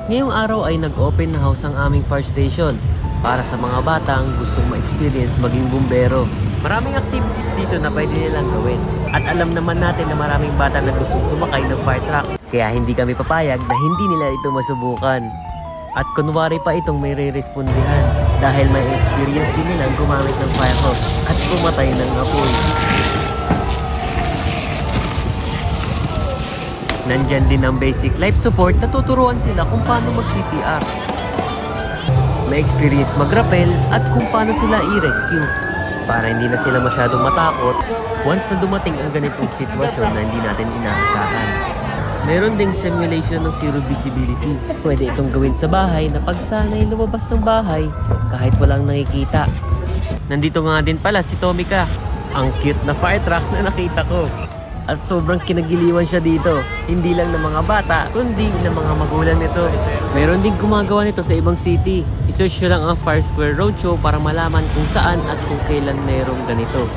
Ngayong araw ay nag-open na house ang aming fire station para sa mga batang gustong ma-experience maging bumbero. Maraming activities dito na pwede nilang gawin. At alam naman natin na maraming bata na gustong sumakay ng fire truck. Kaya hindi kami papayag na hindi nila ito masubukan. At kunwari pa itong may re-respondihan dahil may experience din nilang gumamit ng fire hose at pumatay ng apoy. Nandyan din ang basic life support na tuturuan sila kung paano mag-CPR. May experience mag-rappel at kung paano sila i-rescue para hindi na sila masyadong matakot once na dumating ang ganitong sitwasyon na hindi natin inaasahan. Meron ding simulation ng zero visibility. Pwede itong gawin sa bahay na pagsanay lumabas ng bahay kahit walang nakikita. Nandito nga din pala si Tomika, ang cute na fire truck na nakita ko. At sobrang kinagiliwan siya dito. Hindi lang ng mga bata, kundi ng mga magulang nito. Meron din gumagawa nito sa ibang city. I-search nyo lang ang Fire Square Roadshow para malaman kung saan at kung kailan mayroong ganito.